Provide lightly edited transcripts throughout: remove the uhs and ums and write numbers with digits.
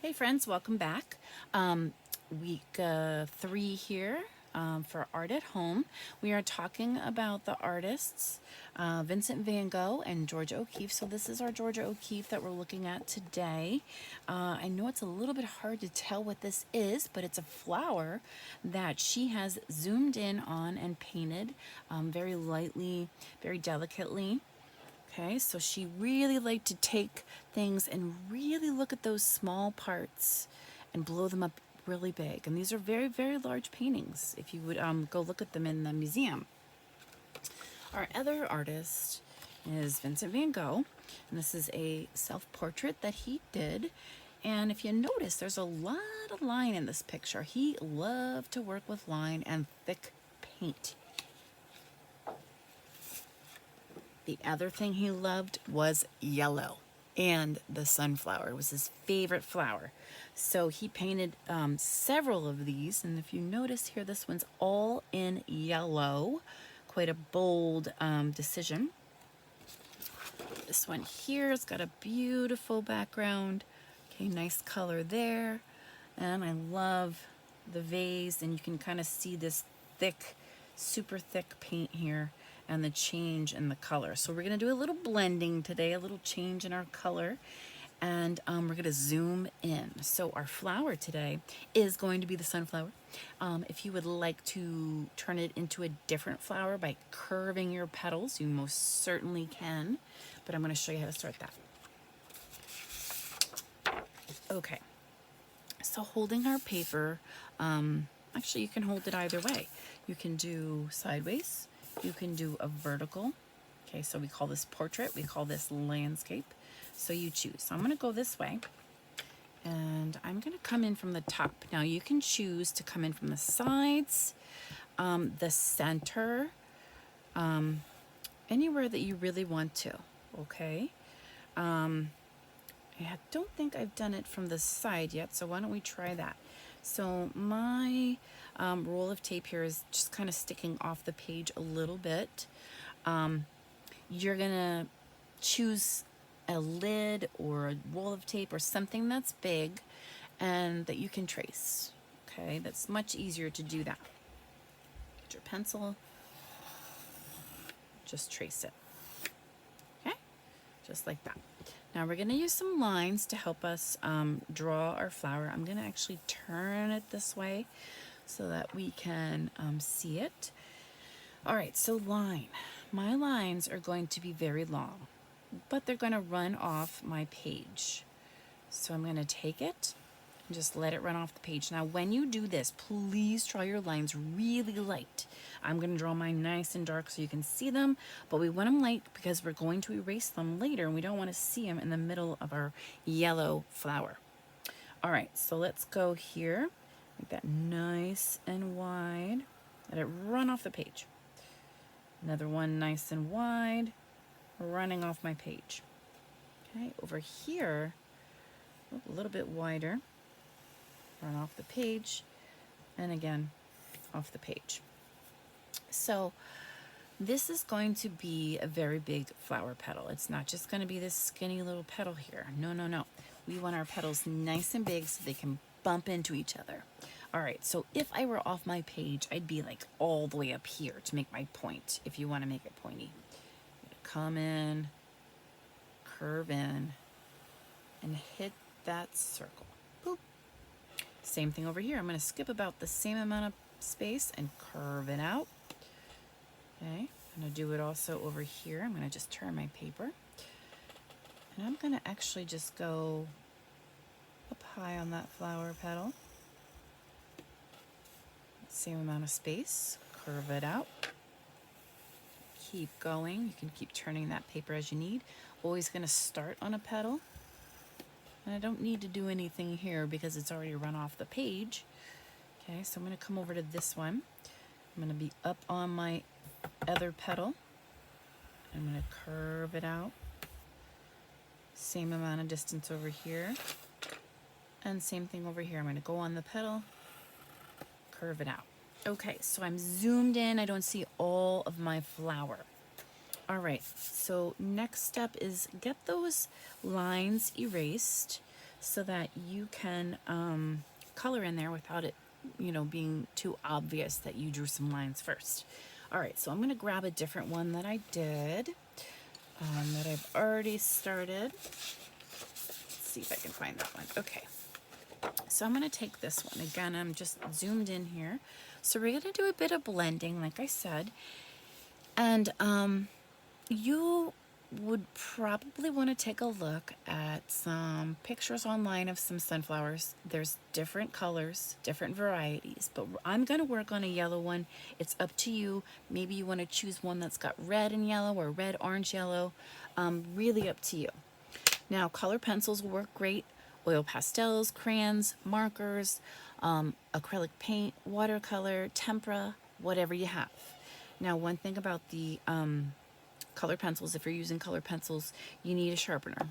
Hey friends, welcome back. Week 3 here for Art at Home. We are talking about the artists Vincent van Gogh and Georgia O'Keeffe. So this is our Georgia O'Keeffe that we're looking at today. I know it's a little bit hard to tell what this is, but it's a flower that she has zoomed in on and painted very lightly, very delicately. Okay, so she really liked to take things and really look at those small parts and blow them up really big. And these are very, very large paintings if you would go look at them in the museum. Our other artist is Vincent van Gogh, and this is a self-portrait that he did. And if you notice, there's a lot of line in this picture. He loved to work with line and thick paint. The other thing he loved was yellow, and the sunflower was his favorite flower. So he painted several of these, and if you notice here, this one's all in yellow. Quite a bold decision. This one here has got a beautiful background. Okay, nice color there. And I love the vase, and you can kind of see this thick, super thick paint here and the change in the color. So we're gonna do a little blending today, a little change in our color, and we're gonna zoom in. So our flower today is going to be the sunflower. If you would like to turn it into a different flower by curving your petals, you most certainly can, but I'm gonna show you how to start that. Okay, so holding our paper, actually you can hold it either way. You can do sideways, you can do a vertical. Okay, so we call this portrait, we call this landscape. So you choose. So I'm gonna go this way, and I'm gonna come in from the top. Now you can choose to come in from the sides, the center, anywhere that you really want to, okay? I don't think I've done it from the side yet, so why don't we try that? So my roll of tape here is just kind of sticking off the page a little bit. You're gonna choose a lid or a roll of tape or something that's big and that you can trace. Okay, that's much easier to do that. Get your pencil, just trace it. Okay, just like that. Now we're going to use some lines to help us draw our flower. I'm going to actually turn it this way so that we can see it. All right, so line. My lines are going to be very long, but they're going to run off my page. So I'm going to take it and just let it run off the page. Now when you do this, please draw your lines really light. I'm going to draw mine nice and dark so you can see them, but we want them light because we're going to erase them later and we don't want to see them in the middle of our yellow flower. All right, so let's go here. Make that nice and wide. Let it run off the page. Another one nice and wide, running off my page. Okay, over here, a little bit wider, run off the page, and again, off the page. So this is going to be a very big flower petal. It's not just going to be this skinny little petal here. No, no, no. We want our petals nice and big so they can bump into each other. All right, so if I were off my page, I'd be like all the way up here to make my point, if you want to make it pointy. Come in, curve in, and hit that circle. Boop. Same thing over here. I'm going to skip about the same amount of space and curve it out. Okay, I'm going to do it also over here. I'm going to just turn my paper. And I'm going to actually just go up high on that flower petal. Same amount of space, curve it out. Keep going. You can keep turning that paper as you need. Always going to start on a petal. And I don't need to do anything here because it's already run off the page. Okay, so I'm going to come over to this one. I'm going to be up on my other petal. I'm going to curve it out. Same amount of distance over here. And same thing over here. I'm going to go on the petal, curve it out. Okay, so I'm zoomed in. I don't see all of my flower. All right, so next step is get those lines erased. so that you can color in there without it, being too obvious that you drew some lines first. All right, so I'm going to grab a different one that I did, that I've already started. Let's see if I can find that one. Okay, so I'm going to take this one. Again, I'm just zoomed in here. So we're going to do a bit of blending, like I said. And you would probably want to take a look at some pictures online of some sunflowers. There's different colors, different varieties, but I'm going to work on a yellow one. It's up to you. Maybe you want to choose one that's got red and yellow or red, orange, yellow. Really up to you. Now, color pencils will work great. Oil pastels, crayons, markers, acrylic paint, watercolor, tempera, whatever you have. Now, one thing about the color pencils, if you're using color pencils, you need a sharpener.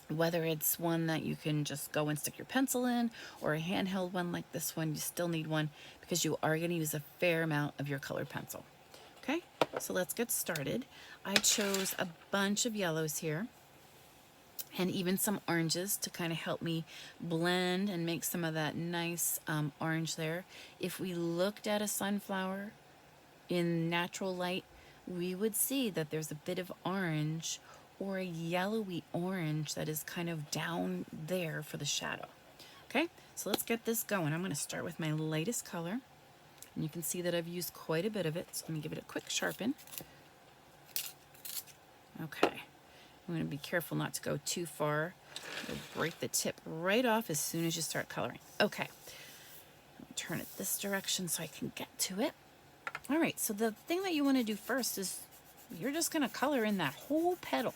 Whether it's one that you can just go and stick your pencil in, or a handheld one like this one, you still need one because you are going to use a fair amount of your colored pencil. Okay, so let's get started. I chose a bunch of yellows here and even some oranges to kind of help me blend and make some of that nice orange there. If we looked at a sunflower in natural light, we would see that there's a bit of orange or a yellowy orange that is kind of down there for the shadow. Okay, so let's get this going. I'm going to start with my lightest color, and you can see that I've used quite a bit of it, so let me give it a quick sharpen. Okay, I'm going to be careful not to go too far. You'll break the tip right off as soon as you start coloring. Okay, let me turn it this direction so I can get to it. All right, so the thing that you want to do first is you're just going to color in that whole petal,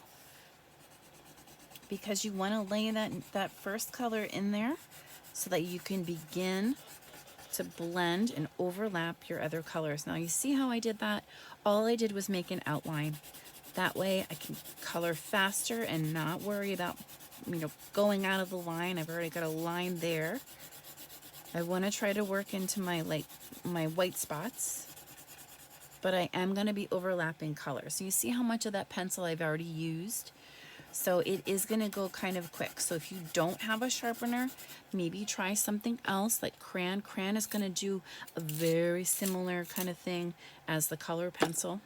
because you want to lay that first color in there so that you can begin to blend and overlap your other colors. Now, you see how I did that? All I did was make an outline. That way I can color faster and not worry about, going out of the line. I've already got a line there. I want to try to work into my white spots, but I am going to be overlapping colors. So you see how much of that pencil I've already used? So it is going to go kind of quick. So if you don't have a sharpener, maybe try something else like crayon. Crayon is going to do a very similar kind of thing as the color pencil.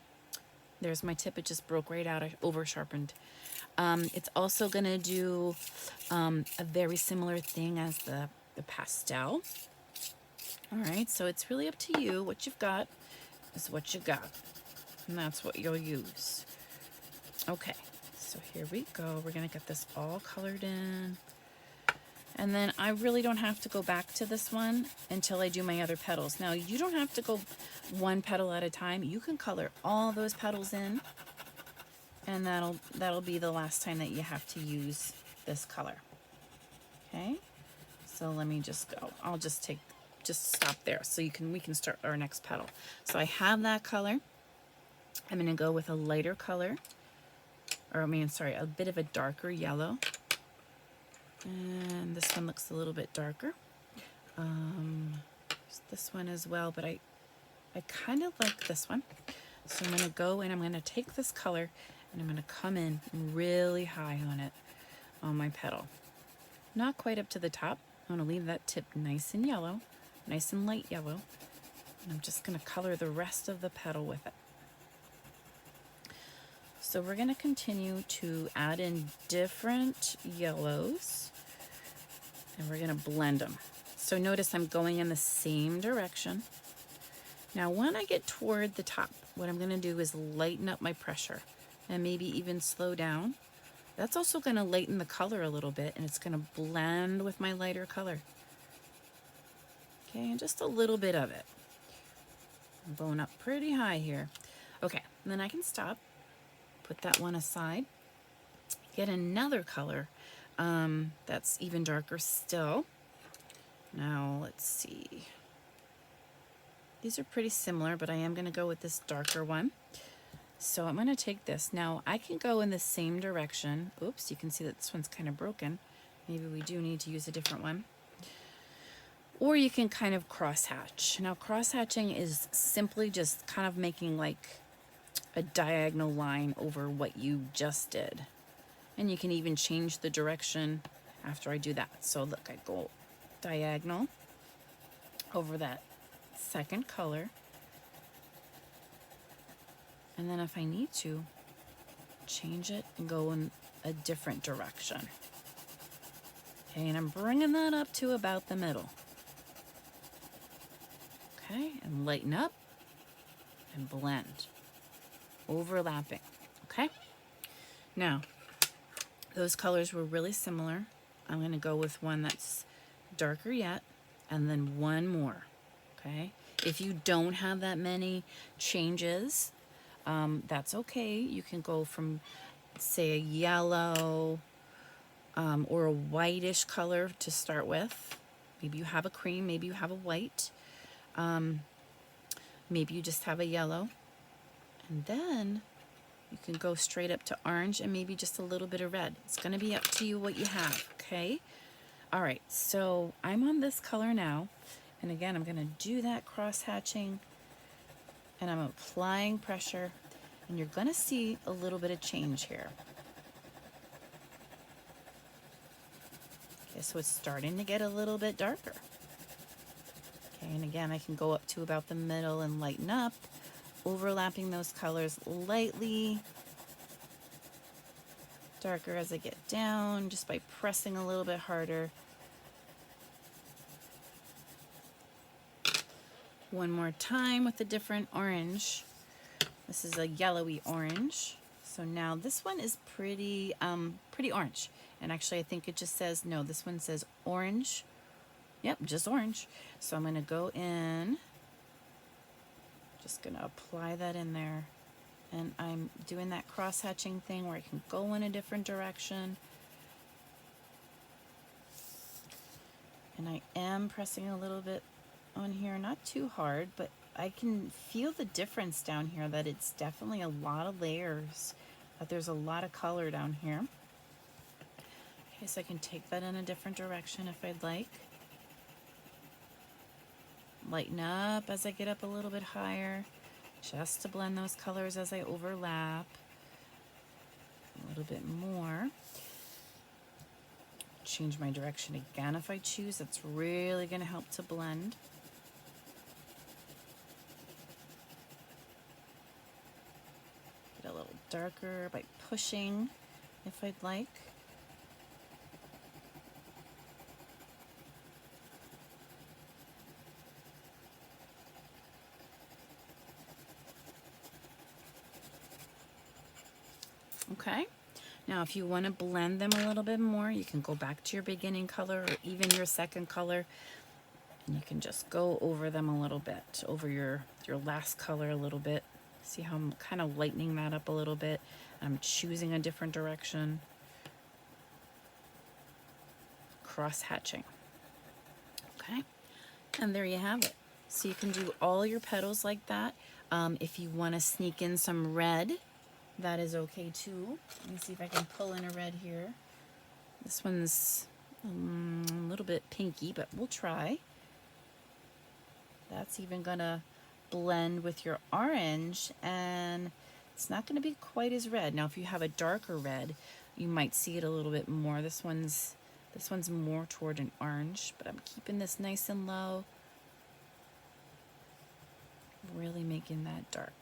There's my tip. It just broke right out. I over sharpened. It's also going to do a very similar thing as the pastel. All right, so it's really up to you. What you've got is what you got, and that's what you'll use. Okay, so here we go. We're gonna get this all colored in, and then I really don't have to go back to this one until I do my other petals. Now, you don't have to go one petal at a time. You can color all those petals in, and that'll be the last time that you have to use this color. Okay, so let me just go. I'll just stop there so we can start our next petal. So I have that color. I'm going to go with a lighter color, a bit of a darker yellow. And this one looks a little bit darker. This one as well, but I kind of like this one. So I'm going to go and I'm going to take this color and I'm going to come in really high on it, on my petal. Not quite up to the top. I'm going to leave that tip nice and yellow. Nice and light yellow, and I'm just going to color the rest of the petal with it. So we're going to continue to add in different yellows, and we're going to blend them. So notice I'm going in the same direction. Now, when I get toward the top, what I'm going to do is lighten up my pressure and maybe even slow down. That's also going to lighten the color a little bit, and it's going to blend with my lighter color. Okay, and just a little bit of it. I'm going up pretty high here. Okay, and then I can stop, put that one aside, get another color that's even darker still. Now, let's see. These are pretty similar, but I am going to go with this darker one. So I'm going to take this. Now, I can go in the same direction. Oops, you can see that this one's kind of broken. Maybe we do need to use a different one. Or you can kind of cross-hatch. Now, cross-hatching is simply just kind of making like a diagonal line over what you just did. And you can even change the direction after I do that. So look, I go diagonal over that second color. And then if I need to, change it and go in a different direction. Okay, and I'm bringing that up to about the middle. Okay, and lighten up and blend. Overlapping, okay? Now, those colors were really similar. I'm going to go with one that's darker yet, and then one more, okay? If you don't have that many changes, that's okay. You can go from, say, a yellow or a whitish color to start with. Maybe you have a cream, maybe you have a white. Maybe you just have a yellow. And then you can go straight up to orange and maybe just a little bit of red. It's going to be up to you what you have, okay? All right, so I'm on this color now. And again, I'm going to do that cross-hatching. And I'm applying pressure. And you're going to see a little bit of change here. Okay, so it's starting to get a little bit darker. Okay, and again, I can go up to about the middle and lighten up, overlapping those colors lightly. Darker as I get down, just by pressing a little bit harder. One more time with a different orange. This is a yellowy orange. So now this one is pretty orange. And actually I think it just says, no, this one says orange. Yep, just orange. So I'm going to go in, just going to apply that in there. And I'm doing that cross-hatching thing where I can go in a different direction. And I am pressing a little bit on here, not too hard, but I can feel the difference down here, that it's definitely a lot of layers, that there's a lot of color down here. Okay, so I can take that in a different direction if I'd like. Lighten up as I get up a little bit higher, just to blend those colors as I overlap. A little bit more. Change my direction again if I choose. That's really going to help to blend. Get a little darker by pushing if I'd like. Okay, now if you want to blend them a little bit more, you can go back to your beginning color or even your second color, and you can just go over them a little bit, over your last color a little bit. See how I'm kind of lightening that up a little bit. I'm choosing a different direction. Cross-hatching. Okay, and there you have it. So you can do all your petals like that. If you want to sneak in some red, that is okay too. Let me see if I can pull in a red here. This one's a little bit pinky, but we'll try. That's even gonna blend with your orange, and it's not gonna be quite as red. Now if you have a darker red, you might see it a little bit more. This one's more toward an orange, but I'm keeping this nice and low. Really making that dark.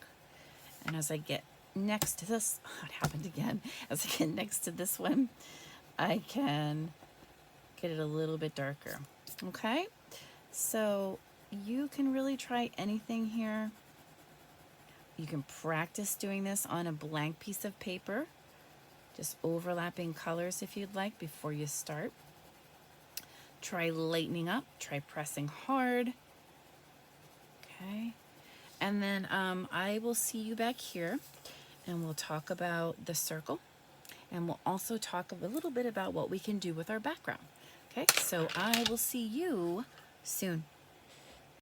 And as I get next to this, oh, it happened again. As I get next to this one, I can get it a little bit darker. Okay, so you can really try anything here. You can practice doing this on a blank piece of paper, just overlapping colors if you'd like before you start. Try lightening up, try pressing hard. Okay, and then I will see you back here. And we'll talk about the circle, and we'll also talk a little bit about what we can do with our background. Okay, so I will see you soon.